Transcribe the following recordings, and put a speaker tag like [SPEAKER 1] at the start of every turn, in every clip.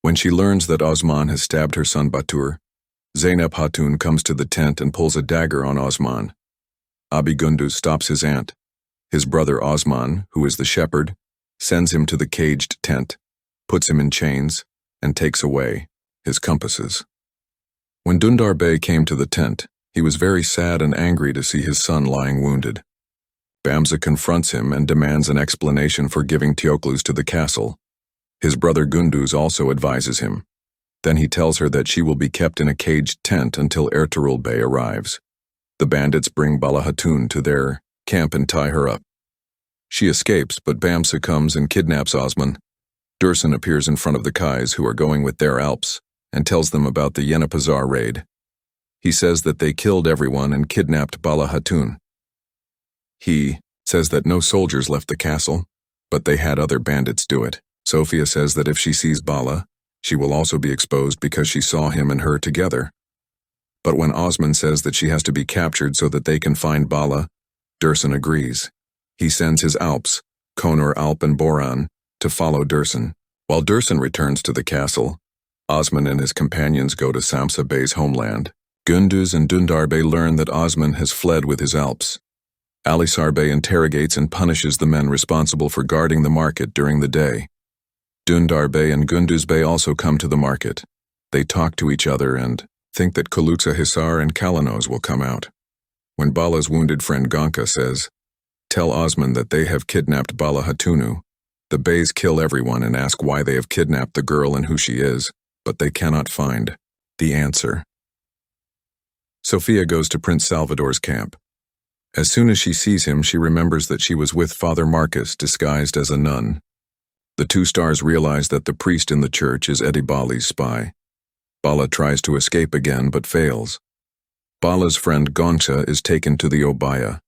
[SPEAKER 1] When she learns that Osman has stabbed her son Batur, Zeynep Hatun comes to the tent and pulls a dagger on Osman. Abi Gunduz stops his aunt. His brother Osman, who is the shepherd, sends him to the caged tent, puts him in chains, and takes away his compasses. When Dündar Bey came to the tent, he was very sad and angry to see his son lying wounded. Bamza confronts him and demands an explanation for giving Teoklus to the castle. His brother Gunduz also advises him. Then he tells her that she will be kept in a caged tent until Ertuğrul Bey arrives. The bandits bring Bala Hatun to their camp and tie her up. She escapes, but Bamza comes and kidnaps Osman. Dursun appears in front of the Kais, who are going with their Alps, and tells them about the Yenapazar raid. He says that they killed everyone and kidnapped Bala Hatun. He says that no soldiers left the castle, but they had other bandits do it. Sophia says that if she sees Bala, she will also be exposed because she saw him and her together. But when Osman says that she has to be captured so that they can find Bala, Dursun agrees. He sends his Alps, Konur Alp and Boran, to follow Dursun. While Dursun returns to the castle, Osman and his companions go to Samsa Bey's homeland. Gunduz and Dündar Bey learn that Osman has fled with his Alps. Alisar Bey interrogates and punishes the men responsible for guarding the market during the day. Dündar Bey and Gunduz Bey also come to the market. They talk to each other and think that Kalutsa Hisar and Kalanos will come out. When Bala's wounded friend Gonca says, "Tell Osman that they have kidnapped Bala Hatunu," the Beys kill everyone and ask why they have kidnapped the girl and who she is, but they cannot find the answer. Sophia goes to Prince Salvador's camp. As soon as she sees him, she remembers that she was with Father Marcus disguised as a nun. The two stars realize that the priest in the church is Edibali's spy. Bala tries to escape again but fails. Bala's friend Gonca is taken to the Obaya.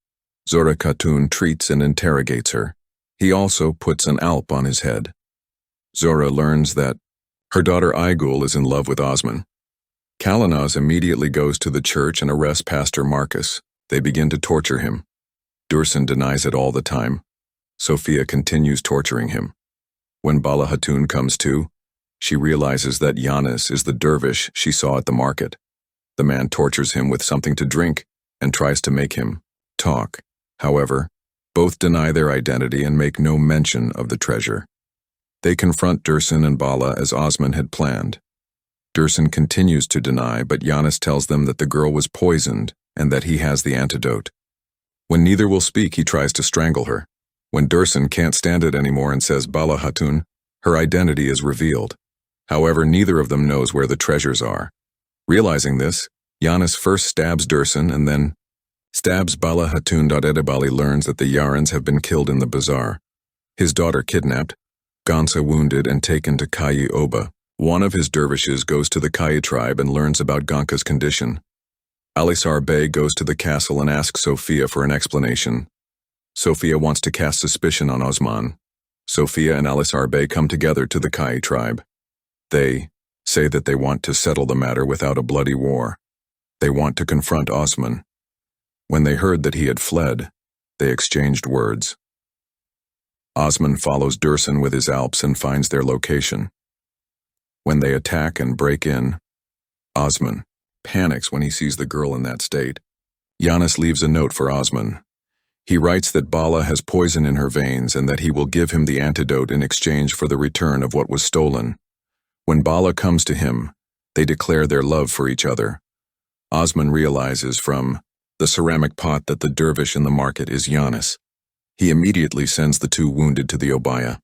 [SPEAKER 1] Zora Khatun treats and interrogates her. He also puts an alp on his head. Zora learns that her daughter Aygul is in love with Osman. Kalanos immediately goes to the church and arrests Pastor Marcus. They begin to torture him. Dursun denies it all the time. Sophia continues torturing him. When Bala Hatun comes to, she realizes that Yanis is the dervish she saw at the market. The man tortures him with something to drink and tries to make him talk. However, both deny their identity and make no mention of the treasure. They confront Dursun and Bala as Osman had planned. Dursun continues to deny, but Yanis tells them that the girl was poisoned and that he has the antidote. When neither will speak, he tries to strangle her. When Dursun can't stand it anymore and says Bala Hatun, her identity is revealed. However, neither of them knows where the treasures are. Realizing this, Yanis first stabs Dursun and then stabs Bala Hatun. Edibali learns that the Yarans have been killed in the bazaar. His daughter kidnapped, Gonca wounded and taken to Kayi Oba. One of his dervishes goes to the Kayi tribe and learns about Gonca's condition. Alisar Bey goes to the castle and asks Sophia for an explanation. Sophia wants to cast suspicion on Osman. Sophia and Alisar Bey come together to the Kayi tribe. They say that they want to settle the matter without a bloody war. They want to confront Osman. When they heard that he had fled, they exchanged words. Osman follows Dursun with his Alps and finds their location. When they attack and break in, Osman panics when he sees the girl in that state. Yanis leaves a note for Osman. He writes that Bala has poison in her veins and that he will give him the antidote in exchange for the return of what was stolen. When Bala comes to him, they declare their love for each other. Osman realizes from the ceramic pot that the dervish in the market is Yanis. He immediately sends the two wounded to the Obaya.